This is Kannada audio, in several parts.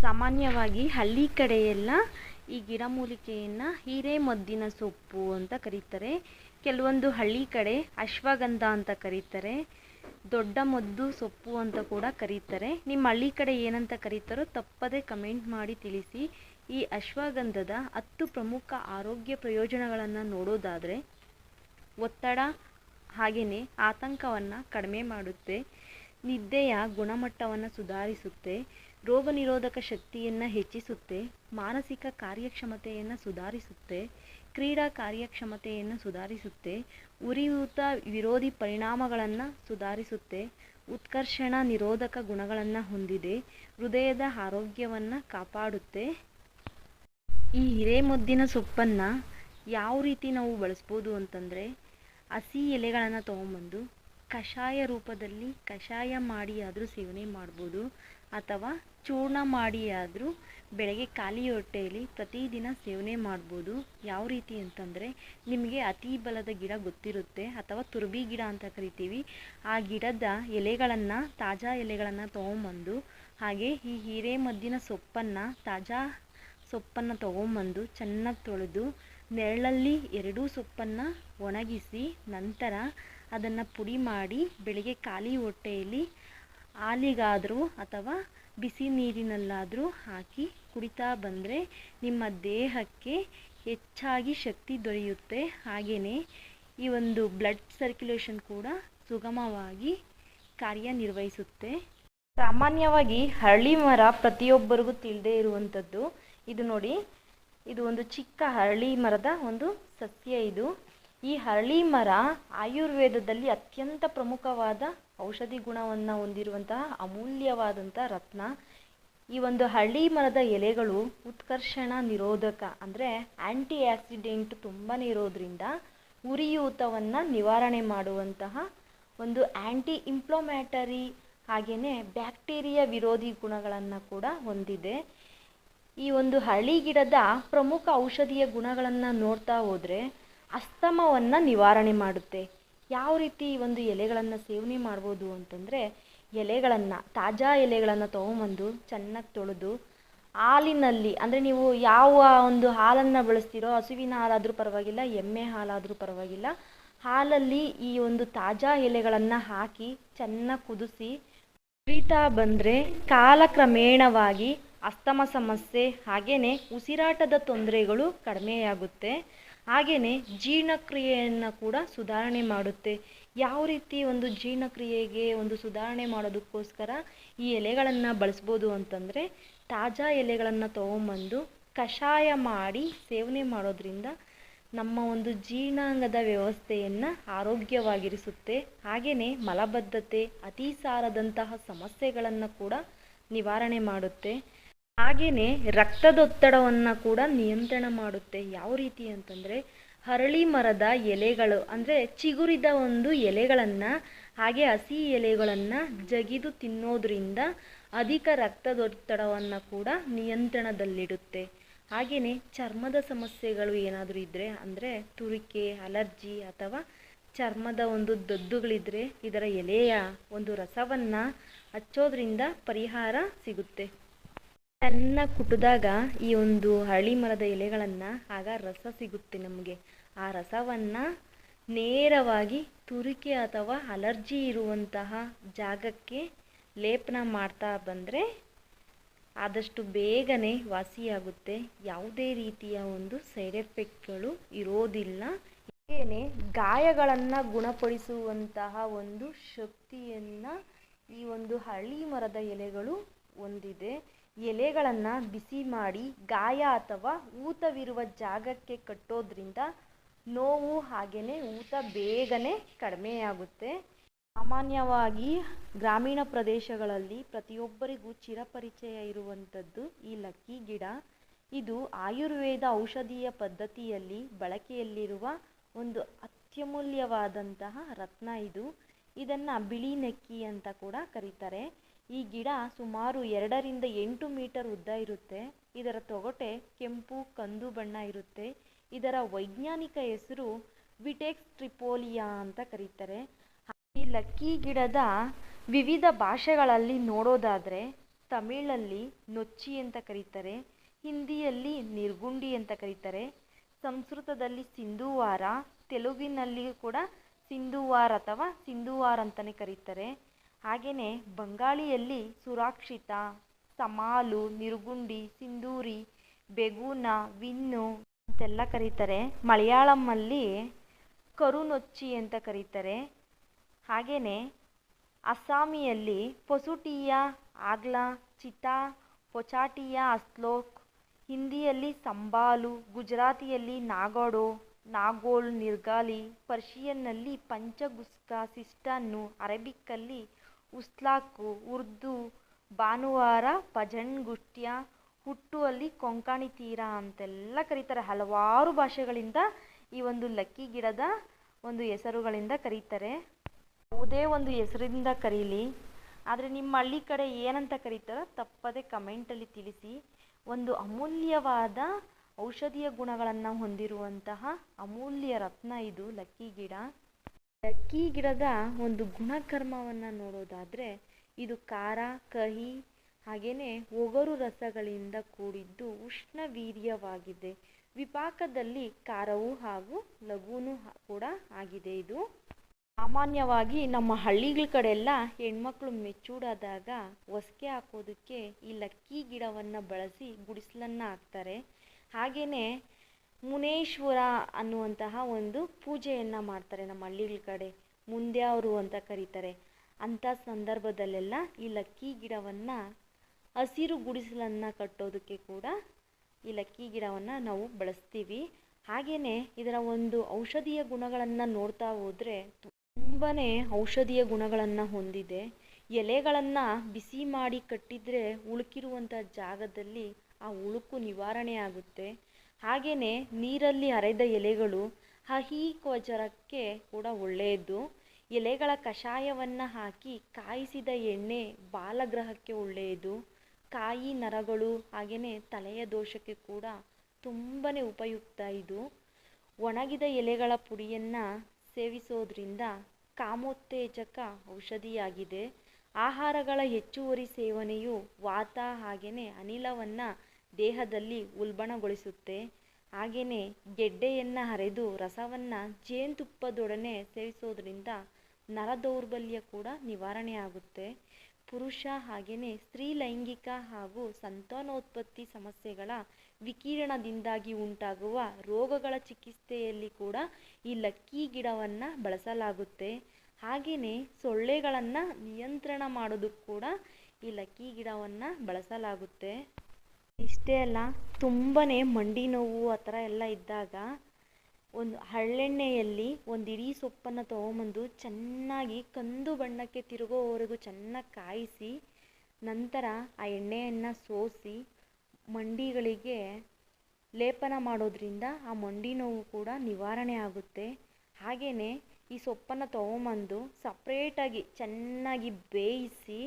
ಸಾಮಾನ್ಯವಾಗಿ ಹಳ್ಳಿ ಕಡೆಯೆಲ್ಲ ಈ ಗಿಡಮೂಲಿಕೆಯನ್ನು ಹಿರೇಮದ್ದಿನ ಸೊಪ್ಪು ಅಂತ ಕರೀತಾರೆ. ಕೆಲವೊಂದು ಹಳ್ಳಿ ಕಡೆ ಅಶ್ವಗಂಧ ಅಂತ ಕರೀತಾರೆ, ದೊಡ್ಡ ಮದ್ದು ಸೊಪ್ಪು ಅಂತ ಕೂಡ ಕರೀತಾರೆ. ನಿಮ್ಮ ಹಳ್ಳಿ ಕಡೆ ಏನಂತ ಕರೀತಾರೋ ತಪ್ಪದೆ ಕಮೆಂಟ್ ಮಾಡಿ ತಿಳಿಸಿ. ಈ ಅಶ್ವಗಂಧದ 10 ಪ್ರಮುಖ ಆರೋಗ್ಯ ಪ್ರಯೋಜನಗಳನ್ನು ನೋಡೋದಾದರೆ, ಒತ್ತಡ ಹಾಗೆಯೇ ಆತಂಕವನ್ನು ಕಡಿಮೆ ಮಾಡುತ್ತೆ, ನಿದ್ದೆಯ ಗುಣಮಟ್ಟವನ್ನು ಸುಧಾರಿಸುತ್ತೆ, ರೋಗ ನಿರೋಧಕ ಶಕ್ತಿಯನ್ನು ಹೆಚ್ಚಿಸುತ್ತೆ, ಮಾನಸಿಕ ಕಾರ್ಯಕ್ಷಮತೆಯನ್ನು ಸುಧಾರಿಸುತ್ತೆ, ಕ್ರೀಡಾ ಕಾರ್ಯಕ್ಷಮತೆಯನ್ನು ಸುಧಾರಿಸುತ್ತೆ, ಉರಿಯೂತ ವಿರೋಧಿ ಪರಿಣಾಮಗಳನ್ನು ಸುಧಾರಿಸುತ್ತೆ, ಉತ್ಕರ್ಷಣ ನಿರೋಧಕ ಗುಣಗಳನ್ನು ಹೊಂದಿದೆ, ಹೃದಯದ ಆರೋಗ್ಯವನ್ನು ಕಾಪಾಡುತ್ತೆ. ಈ ಹಿರೇಮದ್ದಿನ ಸೊಪ್ಪನ್ನು ಯಾವ ರೀತಿ ನಾವು ಬಳಸ್ಬೋದು ಅಂತಂದರೆ, ಹಸಿ ಎಲೆಗಳನ್ನು ತೊಗೊಂಬಂದು ಕಷಾಯ ರೂಪದಲ್ಲಿ ಕಷಾಯ ಮಾಡಿ ಆದರೂ ಸೇವನೆ ಮಾಡ್ಬೋದು, ಅಥವಾ ಚೂರ್ಣ ಮಾಡಿ ಆದರೂ ಬೆಳಗ್ಗೆ ಖಾಲಿ ಹೊಟ್ಟೆಯಲ್ಲಿ ಪ್ರತಿದಿನ ಸೇವನೆ ಮಾಡ್ಬೋದು. ಯಾವ ರೀತಿ ಅಂತಂದರೆ, ನಿಮಗೆ ಅತಿ ಬಲದ ಗಿಡ ಗೊತ್ತಿರುತ್ತೆ, ಅಥವಾ ತುರ್ಬಿ ಗಿಡ ಅಂತ ಕರಿತೀವಿ. ಆ ಗಿಡದ ಎಲೆಗಳನ್ನು, ತಾಜಾ ಎಲೆಗಳನ್ನು ತೊಗೊಂಬಂದು, ಹಾಗೆ ಈ ಹಿರೇಮದ್ದಿನ ಸೊಪ್ಪನ್ನು, ತಾಜಾ ಸೊಪ್ಪನ್ನು ತೊಗೊಂಬಂದು ಚೆನ್ನಾಗಿ ತೊಳೆದು ನೆರಳಲ್ಲಿ 2 ಸೊಪ್ಪನ್ನು ಒಣಗಿಸಿ ನಂತರ ಅದನ್ನು ಪುಡಿ ಮಾಡಿ ಬೆಳಗ್ಗೆ ಖಾಲಿ ಹೊಟ್ಟೆಯಲ್ಲಿ ಹಾಲಿಗಾದರೂ ಅಥವಾ ಬಿಸಿ ನೀರಿನಲ್ಲಾದರೂ ಹಾಕಿ ಕುಡಿತಾ ಬಂದರೆ ನಿಮ್ಮ ದೇಹಕ್ಕೆ ಹೆಚ್ಚಾಗಿ ಶಕ್ತಿ ದೊರೆಯುತ್ತೆ. ಹಾಗೆಯೇ ಈ ಒಂದು ಬ್ಲಡ್ ಸರ್ಕ್ಯುಲೇಷನ್ ಕೂಡ ಸುಗಮವಾಗಿ ಕಾರ್ಯನಿರ್ವಹಿಸುತ್ತೆ. ಸಾಮಾನ್ಯವಾಗಿ ಹರಳಿ ಮರ ಪ್ರತಿಯೊಬ್ಬರಿಗೂ ತಿಳಿದೇ ಇರುವಂಥದ್ದು. ಇದು ನೋಡಿ, ಇದು ಒಂದು ಚಿಕ್ಕ ಹರಳಿ ಮರದ ಒಂದು ಸಸ್ಯ. ಇದು ಈ ಹರಳಿ ಮರ ಆಯುರ್ವೇದದಲ್ಲಿ ಅತ್ಯಂತ ಪ್ರಮುಖವಾದ ಔಷಧಿ ಗುಣವನ್ನು ಹೊಂದಿರುವಂತಹ ಅಮೂಲ್ಯವಾದಂಥ ರತ್ನ. ಈ ಒಂದು ಹರಳಿ ಮರದ ಎಲೆಗಳು ಉತ್ಕರ್ಷಣ ನಿರೋಧಕ ಅಂದರೆ ಆ್ಯಂಟಿ ಆಕ್ಸಿಡೆಂಟ್ ತುಂಬಾ ಇರೋದ್ರಿಂದ ಉರಿಯೂತವನ್ನು ನಿವಾರಣೆ ಮಾಡುವಂತಹ ಒಂದು ಆ್ಯಂಟಿ ಇನ್ಫ್ಲಮೇಟರಿ ಹಾಗೆಯೇ ಬ್ಯಾಕ್ಟೀರಿಯಾ ವಿರೋಧಿ ಗುಣಗಳನ್ನು ಕೂಡ ಹೊಂದಿದೆ. ಈ ಒಂದು ಹರಳಿ ಗಿಡದ ಪ್ರಮುಖ ಔಷಧೀಯ ಗುಣಗಳನ್ನು ನೋಡ್ತಾ ಹೋದರೆ, ಅಸ್ತಮವನ್ನು ನಿವಾರಣೆ ಮಾಡುತ್ತೆ. ಯಾವ ರೀತಿ ಈ ಒಂದು ಎಲೆಗಳನ್ನು ಸೇವನೆ ಮಾಡ್ಬೋದು ಅಂತಂದರೆ, ಎಲೆಗಳನ್ನು, ತಾಜಾ ಎಲೆಗಳನ್ನು ತೊಗೊಂಬಂದು ಚೆನ್ನಾಗಿ ತೊಳೆದು ಹಾಲಿನಲ್ಲಿ, ಅಂದರೆ ನೀವು ಯಾವ ಒಂದು ಹಾಲನ್ನು ಬಳಸ್ತೀರೋ, ಹಸುವಿನ ಹಾಲಾದರೂ ಪರವಾಗಿಲ್ಲ, ಎಮ್ಮೆ ಹಾಲಾದರೂ ಪರವಾಗಿಲ್ಲ, ಹಾಲಲ್ಲಿ ಈ ಒಂದು ತಾಜಾ ಎಲೆಗಳನ್ನು ಹಾಕಿ ಚೆನ್ನಾಗಿ ಕುದಿಸಿ ಕುಡಿತಾ ಬಂದರೆ ಕಾಲಕ್ರಮೇಣವಾಗಿ ಅಸ್ತಮ ಸಮಸ್ಯೆ ಹಾಗೆಯೇ ಉಸಿರಾಟದ ತೊಂದರೆಗಳು ಕಡಿಮೆಯಾಗುತ್ತೆ. ಹಾಗೆಯೇ ಜೀರ್ಣಕ್ರಿಯೆಯನ್ನು ಕೂಡ ಸುಧಾರಣೆ ಮಾಡುತ್ತೆ. ಯಾವ ರೀತಿ ಒಂದು ಜೀರ್ಣಕ್ರಿಯೆಗೆ ಒಂದು ಸುಧಾರಣೆ ಮಾಡೋದಕ್ಕೋಸ್ಕರ ಈ ಎಲೆಗಳನ್ನು ಬಳಸ್ಬೋದು ಅಂತಂದರೆ, ತಾಜಾ ಎಲೆಗಳನ್ನು ತೊಗೊಂಬಂದು ಕಷಾಯ ಮಾಡಿ ಸೇವನೆ ಮಾಡೋದ್ರಿಂದ ನಮ್ಮ ಒಂದು ಜೀರ್ಣಾಂಗದ ವ್ಯವಸ್ಥೆಯನ್ನು ಆರೋಗ್ಯವಾಗಿರಿಸುತ್ತೆ. ಹಾಗೆಯೇ ಮಲಬದ್ಧತೆ, ಅತಿಸಾರದಂತಹ ಸಮಸ್ಯೆಗಳನ್ನು ಕೂಡ ನಿವಾರಣೆ ಮಾಡುತ್ತೆ. ಹಾಗೆಯೇ ರಕ್ತದೊತ್ತಡವನ್ನು ಕೂಡ ನಿಯಂತ್ರಣ ಮಾಡುತ್ತೆ. ಯಾವ ರೀತಿ ಅಂತಂದರೆ, ಹರಳಿ ಮರದ ಎಲೆಗಳು ಅಂದರೆ ಚಿಗುರಿದ ಒಂದು ಎಲೆಗಳನ್ನು ಹಾಗೆ ಹಸಿ ಎಲೆಗಳನ್ನು ಜಗಿದು ತಿನ್ನೋದ್ರಿಂದ ಅಧಿಕ ರಕ್ತದೊತ್ತಡವನ್ನು ಕೂಡ ನಿಯಂತ್ರಣದಲ್ಲಿಡುತ್ತೆ. ಹಾಗೆಯೇ ಚರ್ಮದ ಸಮಸ್ಯೆಗಳು ಏನಾದರೂ ಇದ್ದರೆ, ಅಂದರೆ ತುರಿಕೆ, ಅಲರ್ಜಿ ಅಥವಾ ಚರ್ಮದ ಒಂದು ದದ್ದುಗಳಿದ್ದರೆ ಇದರ ಎಲೆಯ ಒಂದು ರಸವನ್ನು ಹಚ್ಚೋದ್ರಿಂದ ಪರಿಹಾರ ಸಿಗುತ್ತೆ. ಚೆನ್ನಾಗಿ ಕುಟ್ಟಿದಾಗ ಈ ಒಂದು ಹರಳಿ ಮರದ ಎಲೆಗಳನ್ನು ಆಗ ರಸ ಸಿಗುತ್ತೆ ನಮಗೆ. ಆ ರಸವನ್ನು ನೇರವಾಗಿ ತುರಿಕೆ ಅಥವಾ ಅಲರ್ಜಿ ಇರುವಂತಹ ಜಾಗಕ್ಕೆ ಲೇಪನ ಮಾಡ್ತಾ ಬಂದರೆ ಆದಷ್ಟು ಬೇಗನೆ ವಾಸಿಯಾಗುತ್ತೆ. ಯಾವುದೇ ರೀತಿಯ ಒಂದು ಸೈಡ್ ಎಫೆಕ್ಟ್ಗಳು ಇರೋದಿಲ್ಲ. ಹಾಗೆಯೇ ಗಾಯಗಳನ್ನು ಗುಣಪಡಿಸುವಂತಹ ಒಂದು ಶಕ್ತಿಯನ್ನು ಈ ಒಂದು ಹರಳಿ ಮರದ ಎಲೆಗಳು ಹೊಂದಿದೆ. ಎಲೆಗಳನ್ನು ಬಿಸಿ ಮಾಡಿ ಗಾಯ ಅಥವಾ ಊತವಿರುವ ಜಾಗಕ್ಕೆ ಕಟ್ಟೋದ್ರಿಂದ ನೋವು ಹಾಗೆಯೇ ಊತ ಬೇಗನೆ ಕಡಿಮೆಯಾಗುತ್ತೆ. ಸಾಮಾನ್ಯವಾಗಿ ಗ್ರಾಮೀಣ ಪ್ರದೇಶಗಳಲ್ಲಿ ಪ್ರತಿಯೊಬ್ಬರಿಗೂ ಚಿರಪರಿಚಯ ಇರುವಂಥದ್ದು ಈ ಲಕ್ಕಿ ಗಿಡ. ಇದು ಆಯುರ್ವೇದ ಔಷಧೀಯ ಪದ್ಧತಿಯಲ್ಲಿ ಬಳಕೆಯಲ್ಲಿರುವ ಒಂದು ಅತ್ಯಮೂಲ್ಯವಾದಂತಹ ರತ್ನ. ಇದನ್ನು ಬಿಳಿ ನೆಕ್ಕಿ ಅಂತ ಕೂಡ ಕರೀತಾರೆ. ಈ ಗಿಡ ಸುಮಾರು 2 ರಿಂದ 8 ಮೀಟರ್ ಉದ್ದ ಇರುತ್ತೆ. ಇದರ ತೊಗಟೆ ಕೆಂಪು ಕಂದು ಬಣ್ಣ ಇರುತ್ತೆ. ಇದರ ವೈಜ್ಞಾನಿಕ ಹೆಸರು ವಿಟೆಕ್ಸ್ ಟ್ರಿಪೋಲಿಯಾ ಅಂತ ಕರೀತಾರೆ. ಈ ಲಕ್ಕಿ ಗಿಡದ ವಿವಿಧ ಭಾಷೆಗಳಲ್ಲಿ ನೋಡೋದಾದರೆ ತಮಿಳಲ್ಲಿ ನೊಚ್ಚಿ ಅಂತ ಕರೀತಾರೆ, ಹಿಂದಿಯಲ್ಲಿ ನಿರ್ಗುಂಡಿ ಅಂತ ಕರೀತಾರೆ, ಸಂಸ್ಕೃತದಲ್ಲಿ ಸಿಂಧುವಾರ, ತೆಲುಗಿನಲ್ಲಿ ಕೂಡ ಸಿಂಧುವಾರ್ ಅಥವಾ ಸಿಂಧುವಾರ್ ಅಂತಲೇ ಕರೀತಾರೆ. ಹಾಗೆಯೇ ಬಂಗಾಳಿಯಲ್ಲಿ ಸುರಾಕ್ಷಿತ, ಸಮಾಲು, ನಿರ್ಗುಂಡಿ, ಸಿಂಧೂರಿ, ಬೆಗುನ, ವಿನ್ನು ಅಂತೆಲ್ಲ ಕರೀತಾರೆ. ಮಲಯಾಳಂನಲ್ಲಿ ಕರುನೊಚ್ಚಿ ಅಂತ ಕರೀತಾರೆ. ಹಾಗೆಯೇ ಅಸ್ಸಾಮಿಯಲ್ಲಿ ಪೊಸುಟಿಯ, ಆಗ್ಲ, ಚಿತಾ, ಪೊಚಾಟಿಯ, ಅಸ್ಲೋಕ್, ಹಿಂದಿಯಲ್ಲಿ ಸಂಬಾಲು, ಗುಜರಾತಿಯಲ್ಲಿ ನಾಗೋಡೋ, ನಾಗೋಲ್, ನಿರ್ಗಾಲಿ, ಪರ್ಷಿಯನ್ನಲ್ಲಿ ಪಂಚಗುಸ್ಕ, ಸಿಸ್ಟನ್ನು, ಅರೇಬಿಕ್ಕಲ್ಲಿ ಉಸ್ಲಾಕು, ಉರ್ದು, ಭಾನುವಾರ, ಪಜನ್ಗುಷ್ಟ್ಯ, ಹುಟ್ಟು ಅಲ್ಲಿ ಕೊಂಕಣಿ ತೀರ ಅಂತೆಲ್ಲ ಕರೀತಾರೆ. ಹಲವಾರು ಭಾಷೆಗಳಿಂದ ಈ ಒಂದು ಲಕ್ಕಿ ಗಿಡದ ಒಂದು ಹೆಸರುಗಳಿಂದ ಕರೀತಾರೆ. ಯಾವುದೇ ಒಂದು ಹೆಸರಿಂದ ಕರೀಲಿ, ಆದರೆ ನಿಮ್ಮ ಹಳ್ಳಿ ಕಡೆ ಏನಂತ ಕರೀತಾರೋ ತಪ್ಪದೆ ಕಮೆಂಟಲ್ಲಿ ತಿಳಿಸಿ. ಒಂದು ಅಮೂಲ್ಯವಾದ ಔಷಧೀಯ ಗುಣಗಳನ್ನು ಹೊಂದಿರುವಂತಹ ಅಮೂಲ್ಯ ರತ್ನ ಇದು ಲಕ್ಕಿ ಗಿಡ. ಲಕ್ಕಿ ಗಿಡದ ಒಂದು ಗುಣಕರ್ಮವನ್ನು ನೋಡೋದಾದರೆ ಇದು ಖಾರ, ಕಹಿ ಹಾಗೆಯೇ ಒಗರು ರಸಗಳಿಂದ ಕೂಡಿದ್ದು ಉಷ್ಣವೀರ್ಯವಾಗಿದೆ. ವಿಪಾಕದಲ್ಲಿ ಖಾರವೂ ಹಾಗೂ ಲಘುನೂ ಕೂಡ ಆಗಿದೆ. ಇದು ಸಾಮಾನ್ಯವಾಗಿ ನಮ್ಮ ಹಳ್ಳಿಗಳ ಕಡೆ ಎಲ್ಲ ಹೆಣ್ಮಕ್ಳು ಮೆಚೂರ್ಡಾದಾಗ ಹೊಸ್ಕೆ ಹಾಕೋದಕ್ಕೆ ಈ ಲಕ್ಕಿ ಗಿಡವನ್ನು ಬಳಸಿ ಗುಡಿಸಲನ್ನು ಹಾಕ್ತಾರೆ. ಹಾಗೆಯೇ ಮುನೇಶ್ವರ ಅನ್ನುವಂತಹ ಒಂದು ಪೂಜೆಯನ್ನು ಮಾಡ್ತಾರೆ ನಮ್ಮ ಹಳ್ಳಿಗಳ ಕಡೆ, ಮುಂದ್ಯಾವರು ಅಂತ ಕರೀತಾರೆ. ಅಂಥ ಸಂದರ್ಭದಲ್ಲೆಲ್ಲ ಈ ಲಕ್ಕಿ ಗಿಡವನ್ನು ಹಸಿರು ಗುಡಿಸಲನ್ನು ಕಟ್ಟೋದಕ್ಕೆ ಕೂಡ ಈ ಲಕ್ಕಿ ಗಿಡವನ್ನು ನಾವು ಬಳಸ್ತೀವಿ. ಹಾಗೆಯೇ ಇದರ ಒಂದು ಔಷಧೀಯ ಗುಣಗಳನ್ನು ನೋಡ್ತಾ ಹೋದರೆ ತುಂಬಾ ಔಷಧೀಯ ಗುಣಗಳನ್ನು ಹೊಂದಿದೆ. ಎಲೆಗಳನ್ನು ಬಿಸಿ ಮಾಡಿ ಕಟ್ಟಿದರೆ ಉಳುಕಿರುವಂಥ ಜಾಗದಲ್ಲಿ ಆ ಉಳುಕು ನಿವಾರಣೆ ಆಗುತ್ತೆ. ಹಾಗೆಯೇ ನೀರಲ್ಲಿ ಅರೆದ ಎಲೆಗಳು ಅಹಿಕ್ವಜ್ವರಕ್ಕೆ ಕೂಡ ಒಳ್ಳೆಯದು. ಎಲೆಗಳ ಕಷಾಯವನ್ನು ಹಾಕಿ ಕಾಯಿಸಿದ ಎಣ್ಣೆ ಬಾಲಗ್ರಹಕ್ಕೆ ಒಳ್ಳೆಯದು. ಕಾಯಿ ನರಗಳು ಹಾಗೆಯೇ ತಲೆಯ ದೋಷಕ್ಕೆ ಕೂಡ ತುಂಬಾ ಉಪಯುಕ್ತ ಇದು. ಒಣಗಿದ ಎಲೆಗಳ ಪುಡಿಯನ್ನು ಸೇವಿಸೋದ್ರಿಂದ ಕಾಮೋತ್ತೇಜಕ ಔಷಧಿಯಾಗಿದೆ. ಆಹಾರಗಳ ಹೆಚ್ಚುವರಿ ಸೇವನೆಯು ವಾತ ಹಾಗೆಯೇ ಅನಿಲವನ್ನು ದೇಹದಲ್ಲಿ ಉಲ್ಬಣಗೊಳಿಸುತ್ತೆ. ಹಾಗೆಯೇ ಗೆಡ್ಡೆಯನ್ನು ಅರೆದು ರಸವನ್ನು ಜೇನುತುಪ್ಪದೊಡನೆ ಸೇವಿಸೋದ್ರಿಂದ ನರ ದೌರ್ಬಲ್ಯ ಕೂಡ ನಿವಾರಣೆ ಆಗುತ್ತೆ. ಪುರುಷ ಹಾಗೆಯೇ ಸ್ತ್ರೀ ಲೈಂಗಿಕ ಹಾಗೂ ಸಂತಾನೋತ್ಪತ್ತಿ ಸಮಸ್ಯೆಗಳ ವಿಕಿರಣದಿಂದಾಗಿ ಉಂಟಾಗುವ ರೋಗಗಳ ಚಿಕಿತ್ಸೆಯಲ್ಲಿ ಕೂಡ ಈ ಲಕ್ಕಿ ಗಿಡವನ್ನು ಬಳಸಲಾಗುತ್ತೆ. ಹಾಗೆಯೇ ಸೊಳ್ಳೆಗಳನ್ನು ನಿಯಂತ್ರಣ ಮಾಡೋದಕ್ಕೆ ಕೂಡ ಈ ಲಕ್ಕಿ ಗಿಡವನ್ನು ಬಳಸಲಾಗುತ್ತೆ. ಇಷ್ಟೇ ಅಲ್ಲ, ತುಂಬಾ ಮಂಡಿ ನೋವು ಆ ಥರ ಎಲ್ಲ ಇದ್ದಾಗ ಒಂದು ಹರಳೆಣ್ಣೆಯಲ್ಲಿ ಒಂದು ಇಡೀ ಸೊಪ್ಪನ್ನು ತೊಗೊಂಬಂದು ಚೆನ್ನಾಗಿ ಕಂದು ಬಣ್ಣಕ್ಕೆ ತಿರುಗೋವರೆಗೂ ಚೆನ್ನಾಗಿ ಕಾಯಿಸಿ ನಂತರ ಆ ಎಣ್ಣೆಯನ್ನು ಸೋಸಿ ಮಂಡಿಗಳಿಗೆ ಲೇಪನ ಮಾಡೋದ್ರಿಂದ ಆ ಮಂಡಿ ನೋವು ಕೂಡ ನಿವಾರಣೆ ಆಗುತ್ತೆ. ಹಾಗೆಯೇ ಈ ಸೊಪ್ಪನ್ನು ತೊಗೊಂಬಂದು ಸಪ್ರೇಟಾಗಿ ಚೆನ್ನಾಗಿ ಬೇಯಿಸಿ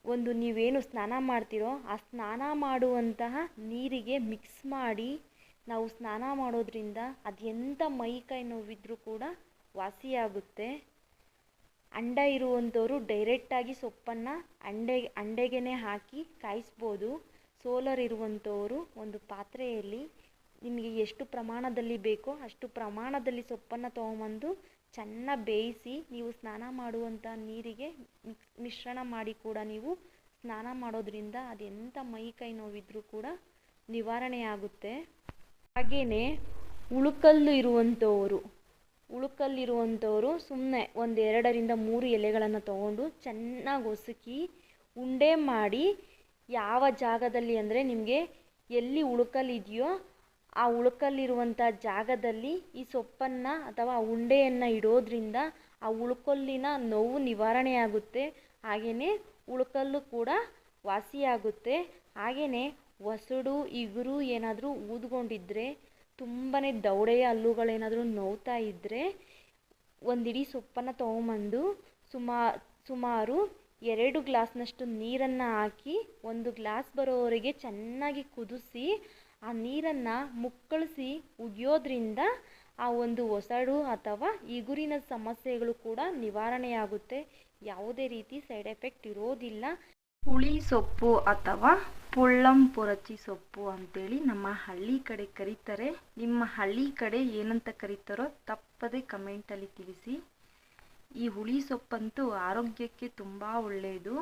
ಒಂದು ನೀವೇನು ಸ್ನಾನ ಮಾಡ್ತೀರೋ ಆ ಸ್ನಾನ ಮಾಡುವಂತಹ ನೀರಿಗೆ ಮಿಕ್ಸ್ ಮಾಡಿ ನಾವು ಸ್ನಾನ ಮಾಡೋದ್ರಿಂದ ಅದೆಂಥ ಮೈ ಕೈ ನೋವಿದ್ರೂ ಕೂಡ ವಾಸಿಯಾಗುತ್ತೆ. ಅಂಡ ಇರುವಂಥವರು ಡೈರೆಕ್ಟಾಗಿ ಸೊಪ್ಪನ್ನು ಅಂಡೆಗೆ ಹಾಕಿ ಕಾಯಿಸ್ಬೋದು. ಸೋಲರ್ ಇರುವಂಥವರು ಒಂದು ಪಾತ್ರೆಯಲ್ಲಿ ನಿಮಗೆ ಎಷ್ಟು ಪ್ರಮಾಣದಲ್ಲಿ ಬೇಕೋ ಅಷ್ಟು ಪ್ರಮಾಣದಲ್ಲಿ ಸೊಪ್ಪನ್ನು ತೊಗೊಂಬಂದು ಚೆನ್ನಾಗಿ ಬೇಯಿಸಿ ನೀವು ಸ್ನಾನ ಮಾಡುವಂಥ ನೀರಿಗೆ ಮಿಶ್ರಣ ಮಾಡಿ ಕೂಡ ನೀವು ಸ್ನಾನ ಮಾಡೋದ್ರಿಂದ ಅದೆಂಥ ಮೈ ಕೈ ನೋವಿದ್ರೂ ಕೂಡ ನಿವಾರಣೆ ಆಗುತ್ತೆ. ಹಾಗೆಯೇ ಉಳುಕಲ್ಲಿರುವಂಥವರು ಸುಮ್ಮನೆ ಒಂದು 2ರಿಂದ 3 ಎಲೆಗಳನ್ನು ತೊಗೊಂಡು ಚೆನ್ನಾಗಿ ಹೊಸಕಿ ಉಂಡೆ ಮಾಡಿ ಯಾವ ಜಾಗದಲ್ಲಿ ಅಂದರೆ ನಿಮಗೆ ಎಲ್ಲಿ ಉಳುಕಲ್ಲಿದೆಯೋ ಆ ಉಳುಕಲ್ಲಿರುವಂಥ ಜಾಗದಲ್ಲಿ ಈ ಸೊಪ್ಪನ್ನು ಅಥವಾ ಉಂಡೆಯನ್ನು ಇಡೋದ್ರಿಂದ ಆ ಉಳುಕಲ್ಲಿನ ನೋವು ನಿವಾರಣೆ ಆಗುತ್ತೆ. ಹಾಗೆಯೇ ಉಳುಕಲ್ಲು ಕೂಡ ವಾಸಿಯಾಗುತ್ತೆ. ಹಾಗೆಯೇ ಒಸಡು ಇಗುರು ಏನಾದರೂ ಊದ್ಕೊಂಡಿದ್ರೆ ತುಂಬಾ ದವಡೆಯ ಹಲ್ಲುಗಳೇನಾದರೂ ನೋವ್ತಾ ಇದ್ದರೆ ಒಂದಿಡೀ ಸೊಪ್ಪನ್ನು ತೊಗೊಂಬಂದು ಸುಮಾರು 2 ಗ್ಲಾಸ್ನಷ್ಟು ನೀರನ್ನು ಹಾಕಿ 1 ಗ್ಲಾಸ್ ಬರೋವರೆಗೆ ಚೆನ್ನಾಗಿ ಕುದಿಸಿ ಆ ನೀರನ್ನು ಮುಕ್ಕಳಿಸಿ ಉಗಿಯೋದ್ರಿಂದ ಆ ಒಂದು ಒಸಡು ಅಥವಾ ಇಗುರಿನ ಸಮಸ್ಯೆಗಳು ಕೂಡ ನಿವಾರಣೆಯಾಗುತ್ತೆ. ಯಾವುದೇ ರೀತಿ ಸೈಡ್ ಎಫೆಕ್ಟ್ ಇರೋದಿಲ್ಲ. ಹುಳಿ ಸೊಪ್ಪು ಅಥವಾ ಪುಳ್ಳಂಪುರಚಿ ಸೊಪ್ಪು ಅಂತೇಳಿ ನಮ್ಮ ಹಳ್ಳಿ ಕಡೆ ಕರೀತಾರೆ. ನಿಮ್ಮ ಹಳ್ಳಿ ಕಡೆ ಏನಂತ ಕರೀತಾರೋ ತಪ್ಪದೆ ಕಮೆಂಟಲ್ಲಿ ತಿಳಿಸಿ. ಈ ಹುಳಿ ಸೊಪ್ಪಂತೂ ಆರೋಗ್ಯಕ್ಕೆ ತುಂಬ ಒಳ್ಳೆಯದು.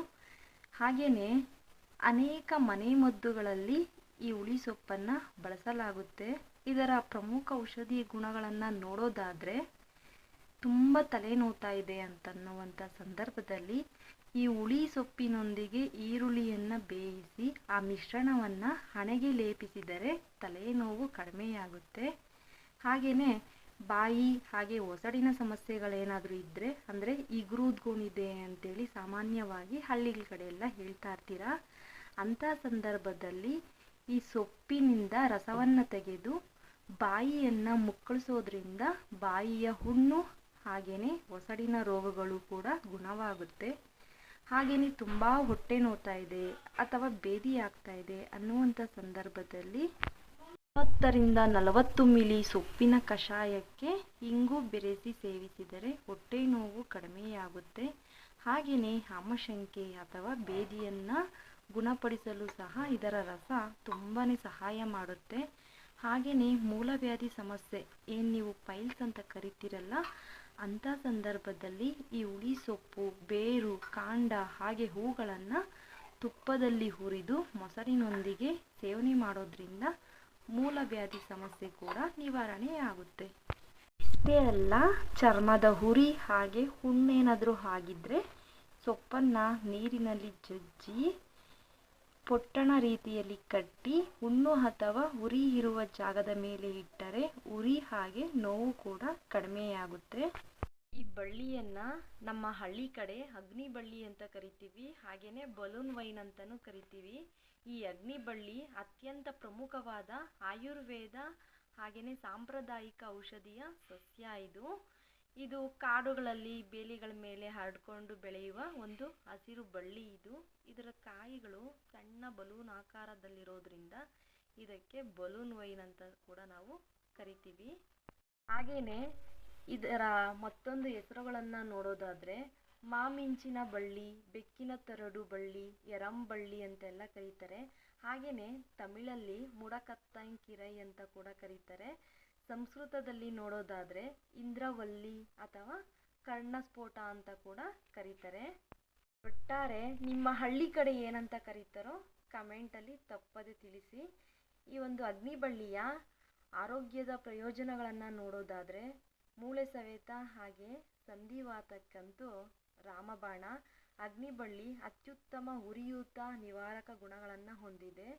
ಹಾಗೆಯೇ ಅನೇಕ ಮನೆಮದ್ದುಗಳಲ್ಲಿ ಈ ಹುಳಿ ಸೊಪ್ಪನ್ನು ಬಳಸಲಾಗುತ್ತೆ. ಇದರ ಪ್ರಮುಖ ಔಷಧಿ ಗುಣಗಳನ್ನು ನೋಡೋದಾದರೆ, ತುಂಬ ತಲೆನೋವ್ತಾ ಇದೆ ಅಂತನ್ನುವಂಥ ಸಂದರ್ಭದಲ್ಲಿ ಈ ಹುಳಿ ಸೊಪ್ಪಿನೊಂದಿಗೆ ಈರುಳ್ಳಿಯನ್ನು ಬೇಯಿಸಿ ಆ ಮಿಶ್ರಣವನ್ನು ಹಣೆಗೆ ಲೇಪಿಸಿದರೆ ತಲೆನೋವು ಕಡಿಮೆಯಾಗುತ್ತೆ. ಹಾಗೆಯೇ ಬಾಯಿ ಹಾಗೆ ಒಸಡಿನ ಸಮಸ್ಯೆಗಳೇನಾದರೂ ಇದ್ದರೆ, ಅಂದರೆ ಇಗುರುದ್ಕೊಂಡಿದೆ ಅಂತೇಳಿ ಸಾಮಾನ್ಯವಾಗಿ ಹಳ್ಳಿಗಳ ಕಡೆ ಎಲ್ಲ ಹೇಳ್ತಾ ಇರ್ತೀರ. ಅಂಥ ಸಂದರ್ಭದಲ್ಲಿ ಈ ಸೊಪ್ಪಿನಿಂದ ರಸವನ್ನು ತೆಗೆದು ಬಾಯಿಯನ್ನು ಮುಕ್ಕಳಿಸೋದ್ರಿಂದ ಬಾಯಿಯ ಹುಣ್ಣು ಹಾಗೆಯೇ ಒಸಡಿನ ರೋಗಗಳು ಕೂಡ ಗುಣವಾಗುತ್ತೆ. ಹಾಗೆಯೇ ತುಂಬ ಹೊಟ್ಟೆ ನೋವ್ತಾ ಇದೆ ಅಥವಾ ಬೇದಿ ಆಗ್ತಾ ಇದೆ ಅನ್ನುವಂಥ ಸಂದರ್ಭದಲ್ಲಿ 30-40 ಮಿಲಿ ಸೊಪ್ಪಿನ ಕಷಾಯಕ್ಕೆ ಇಂಗು ಬೆರೆಸಿ ಸೇವಿಸಿದರೆ ಹೊಟ್ಟೆ ನೋವು ಕಡಿಮೆಯಾಗುತ್ತೆ. ಹಾಗೆಯೇ ಆಮಶಂಕೆ ಅಥವಾ ಬೇದಿಯನ್ನು ಗುಣಪಡಿಸಲು ಸಹ ಇದರ ರಸ ತುಂಬಾ ಸಹಾಯ ಮಾಡುತ್ತೆ. ಹಾಗೆಯೇ ಮೂಲವ್ಯಾಧಿ ಸಮಸ್ಯೆ, ಏನು ನೀವು ಪೈಲ್ಸ್ ಅಂತ ಕರಿತೀರಲ್ಲ, ಅಂಥ ಸಂದರ್ಭದಲ್ಲಿ ಈ ಹುಳಿ ಸೊಪ್ಪು, ಬೇರು, ಕಾಂಡ ಹಾಗೆ ಹೂಗಳನ್ನು ತುಪ್ಪದಲ್ಲಿ ಹುರಿದು ಮೊಸರಿನೊಂದಿಗೆ ಸೇವನೆ ಮಾಡೋದ್ರಿಂದ ಮೂಲವ್ಯಾಧಿ ಸಮಸ್ಯೆ ಕೂಡ ನಿವಾರಣೆಯಾಗುತ್ತೆ. ಇಷ್ಟೇ ಅಲ್ಲ, ಚರ್ಮದ ಹುರಿ ಹಾಗೆ ಹುಣ್ಣೇನಾದರೂ ಆಗಿದ್ದರೆ ಸೊಪ್ಪನ್ನು ನೀರಿನಲ್ಲಿ ಜಜ್ಜಿ ಪೊಟ್ಟಣ ರೀತಿಯಲ್ಲಿ ಕಟ್ಟಿ ಹುಣ್ಣು ಅಥವಾ ಉರಿ ಇರುವ ಜಾಗದ ಮೇಲೆ ಇಟ್ಟರೆ ಉರಿ ಹಾಗೆ ನೋವು ಕೂಡ ಕಡಿಮೆಯಾಗುತ್ತೆ. ಈ ಬಳ್ಳಿಯನ್ನು ನಮ್ಮ ಹಳ್ಳಿ ಕಡೆ ಅಗ್ನಿ ಬಳ್ಳಿ ಅಂತ ಕರಿತೀವಿ, ಹಾಗೆಯೇ ಬಲೂನ್ ವೈನ್ ಅಂತಲೂ ಕರಿತೀವಿ. ಈ ಅಗ್ನಿ ಬಳ್ಳಿ ಅತ್ಯಂತ ಪ್ರಮುಖವಾದ ಆಯುರ್ವೇದ ಹಾಗೆಯೇ ಸಾಂಪ್ರದಾಯಿಕ ಔಷಧಿಯ ಸಸ್ಯ. ಇದು ಕಾಡುಗಳಲ್ಲಿ ಬೇಲಿಗಳ ಮೇಲೆ ಹರಡ್ಕೊಂಡು ಬೆಳೆಯುವ ಒಂದು ಹಸಿರು ಬಳ್ಳಿ. ಇದರ ಕಾಯಿಗಳು ಸಣ್ಣ ಬಲೂನ್ ಆಕಾರದಲ್ಲಿರೋದ್ರಿಂದ ಇದಕ್ಕೆ ಬಲೂನ್ ವೈನ್ ಅಂತ ಕೂಡ ನಾವು ಕರಿತೀವಿ. ಹಾಗೆಯೇ ಇದರ ಮತ್ತೊಂದು ಹೆಸರುಗಳನ್ನು ನೋಡೋದಾದರೆ ಮಾಮಿಂಚಿನ ಬಳ್ಳಿ, ಬೆಕ್ಕಿನ ತರಡು ಬಳ್ಳಿ, ಎರಂಬಳ್ಳಿ ಅಂತೆಲ್ಲ ಕರೀತಾರೆ. ಹಾಗೆಯೇ ತಮಿಳಲ್ಲಿ ಮುಡಕತ್ತಂಕಿರೈ ಅಂತ ಕೂಡ ಕರೀತಾರೆ. ಸಂಸ್ಕೃತದಲ್ಲಿ ನೋಡೋದಾದರೆ ಇಂದ್ರವಲ್ಲಿ ಅಥವಾ ಕರ್ಣಸ್ಫೋಟ ಅಂತ ಕೂಡ ಕರೀತಾರೆ. ಒಟ್ಟಾರೆ ನಿಮ್ಮ ಹಳ್ಳಿ ಕಡೆ ಏನಂತ ಕರೀತಾರೋ ಕಮೆಂಟಲ್ಲಿ ತಪ್ಪದೆ ತಿಳಿಸಿ. ಈ ಒಂದು ಅಗ್ನಿಬಳ್ಳಿಯ ಆರೋಗ್ಯದ ಪ್ರಯೋಜನಗಳನ್ನು ನೋಡೋದಾದರೆ ಮೂಳೆ ಸವೆತ ಹಾಗೆ ಸಂಧಿವಾತಕ್ಕಂತೂ ರಾಮಬಾಣ. ಅಗ್ನಿಬಳ್ಳಿ ಅತ್ಯುತ್ತಮ ಉರಿಯೂತ ನಿವಾರಕ ಗುಣಗಳನ್ನು ಹೊಂದಿದೆ.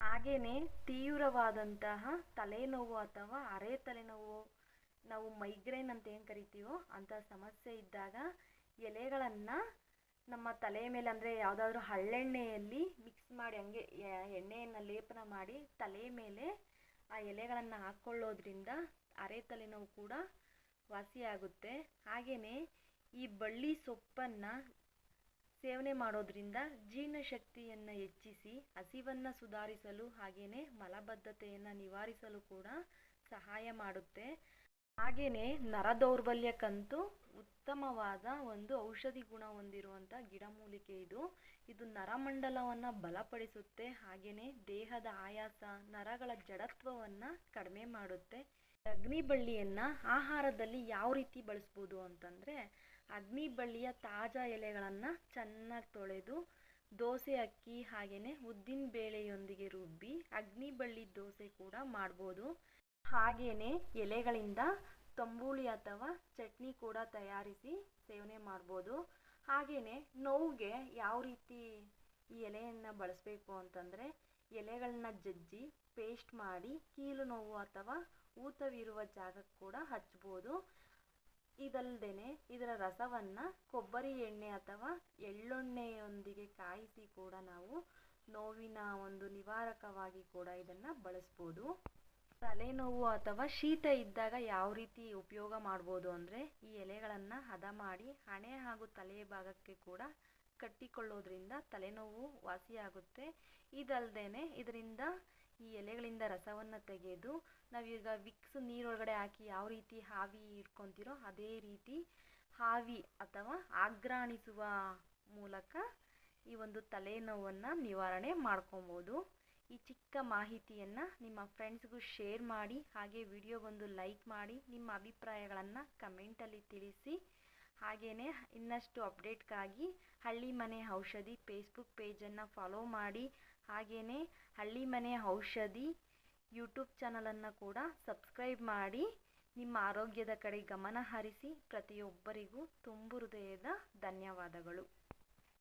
ಹಾಗೆಯೇ ತೀವ್ರವಾದಂತಹ ತಲೆನೋವು ಅಥವಾ ಅರೆ ತಲೆನೋವು, ನಾವು ಮೈಗ್ರೇನ್ ಅಂತ ಏನು ಕರಿತೀವೋ ಅಂಥ ಸಮಸ್ಯೆ ಇದ್ದಾಗ ಎಲೆಗಳನ್ನು ನಮ್ಮ ತಲೆ ಮೇಲೆ, ಅಂದರೆ ಯಾವುದಾದ್ರೂ ಹಳ್ಳೆಣ್ಣೆಯಲ್ಲಿ ಮಿಕ್ಸ್ ಮಾಡಿ ಹಂಗೆ ಎಣ್ಣೆಯನ್ನು ಲೇಪನ ಮಾಡಿ ತಲೆ ಮೇಲೆ ಆ ಎಲೆಗಳನ್ನು ಹಾಕ್ಕೊಳ್ಳೋದ್ರಿಂದ ಅರೆ ತಲೆನೋವು ಕೂಡ ವಾಸಿಯಾಗುತ್ತೆ. ಹಾಗೆಯೇ ಈ ಬಳ್ಳಿ ಸೊಪ್ಪನ್ನು ಸೇವನೆ ಮಾಡೋದ್ರಿಂದ ಜೀರ್ಣಶಕ್ತಿಯನ್ನು ಹೆಚ್ಚಿಸಿ ಹಸಿವನ್ನು ಸುಧಾರಿಸಲು ಹಾಗೆಯೇ ಮಲಬದ್ಧತೆಯನ್ನು ನಿವಾರಿಸಲು ಕೂಡ ಸಹಾಯ ಮಾಡುತ್ತೆ. ಹಾಗೆಯೇ ನರದೌರ್ಬಲ್ಯಕ್ಕಂತೂ ಉತ್ತಮವಾದ ಒಂದು ಔಷಧಿ ಗುಣ ಹೊಂದಿರುವಂಥ ಗಿಡಮೂಲಿಕೆ ಇದು ನರಮಂಡಲವನ್ನು ಬಲಪಡಿಸುತ್ತೆ. ಹಾಗೆಯೇ ದೇಹದ ಆಯಾಸ, ನರಗಳ ಜಡತ್ವವನ್ನು ಕಡಿಮೆ ಮಾಡುತ್ತೆ. ಅಗ್ನಿಬಳ್ಳಿಯನ್ನು ಆಹಾರದಲ್ಲಿ ಯಾವ ರೀತಿ ಬಳಸ್ಬೋದು ಅಂತಂದರೆ, ಅಗ್ನಿಬಳ್ಳಿಯ ತಾಜಾ ಎಲೆಗಳನ್ನು ಚೆನ್ನಾಗಿ ತೊಳೆದು ದೋಸೆ ಅಕ್ಕಿ ಹಾಗೆಯೇ ಉದ್ದಿನ ಬೇಳೆಯೊಂದಿಗೆ ರುಬ್ಬಿ ಅಗ್ನಿಬಳ್ಳಿ ದೋಸೆ ಕೂಡ ಮಾಡ್ಬೋದು. ಹಾಗೆಯೇ ಎಲೆಗಳಿಂದ ತಂಬುಳಿ ಅಥವಾ ಚಟ್ನಿ ಕೂಡ ತಯಾರಿಸಿ ಸೇವನೆ ಮಾಡ್ಬೋದು. ಹಾಗೆಯೇ ನೋವಿಗೆ ಯಾವ ರೀತಿ ಈ ಎಲೆಯನ್ನು ಬಳಸಬೇಕು ಅಂತಂದರೆ, ಎಲೆಗಳನ್ನ ಜಜ್ಜಿ ಪೇಸ್ಟ್ ಮಾಡಿ ಕೀಲು ನೋವು ಅಥವಾ ಊತವಿರುವ ಜಾಗಕ್ಕೆ ಕೂಡ ಹಚ್ಬೋದು. ಇದಲ್ಲದೆ ಇದರ ರಸವನ್ನು ಕೊಬ್ಬರಿ ಎಣ್ಣೆ ಅಥವಾ ಎಳ್ಳೆಣ್ಣೆಯೊಂದಿಗೆ ಕಾಯಿಸಿ ಕೂಡ ನಾವು ನೋವಿನ ಒಂದು ನಿವಾರಕವಾಗಿ ಕೂಡ ಇದನ್ನು ಬಳಸ್ಬೋದು. ತಲೆನೋವು ಅಥವಾ ಶೀತ ಇದ್ದಾಗ ಯಾವ ರೀತಿ ಉಪಯೋಗ ಮಾಡ್ಬೋದು ಅಂದರೆ, ಈ ಎಲೆಗಳನ್ನು ಹದ ಮಾಡಿ ಹಣೆ ಹಾಗೂ ತಲೆಯ ಭಾಗಕ್ಕೆ ಕೂಡ ಕಟ್ಟಿಕೊಳ್ಳೋದ್ರಿಂದ ತಲೆನೋವು ವಾಸಿಯಾಗುತ್ತೆ. ಇದಲ್ಲದೆ ಇದರಿಂದ ಈ ಎಲೆಗಳಿಂದ ರಸವನ್ನು ತೆಗೆದು ನಾವೀಗ ವಿಕ್ಸ್ ನೀರೊಳಗಡೆ ಹಾಕಿ ಯಾವ ರೀತಿ ಆವಿ ಇಟ್ಕೊತೀರೋ ಅದೇ ರೀತಿ ಆವಿ ಅಥವಾ ಆಘ್ರಾಣಿಸುವ ಮೂಲಕ ಈ ಒಂದು ತಲೆನೋವನ್ನು ನಿವಾರಣೆ ಮಾಡ್ಕೊಬೋದು. ಈ ಚಿಕ್ಕ ಮಾಹಿತಿಯನ್ನು ನಿಮ್ಮ ಫ್ರೆಂಡ್ಸ್ಗೂ ಶೇರ್ ಮಾಡಿ, ಹಾಗೆ ವಿಡಿಯೋಗೊಂದು ಲೈಕ್ ಮಾಡಿ, ನಿಮ್ಮ ಅಭಿಪ್ರಾಯಗಳನ್ನು ಕಮೆಂಟಲ್ಲಿ ತಿಳಿಸಿ. ಹಾಗೆಯೇ ಇನ್ನಷ್ಟು ಅಪ್ಡೇಟ್ಗಾಗಿ ಹಳ್ಳಿ ಮನೆ ಔಷಧಿ ಫೇಸ್ಬುಕ್ ಪೇಜನ್ನು ಫಾಲೋ ಮಾಡಿ. ಹಾಗೆಯೇ ಹಳ್ಳಿ ಮನೆ ಔಷಧಿ ಯೂಟ್ಯೂಬ್ ಚಾನಲನ್ನು ಕೂಡ ಸಬ್ಸ್ಕ್ರೈಬ್ ಮಾಡಿ. ನಿಮ್ಮ ಆರೋಗ್ಯದ ಕಡೆ ಗಮನ ಹರಿಸಿ. ಪ್ರತಿಯೊಬ್ಬರಿಗೂ ತುಂಬು ಹೃದಯದ ಧನ್ಯವಾದಗಳು.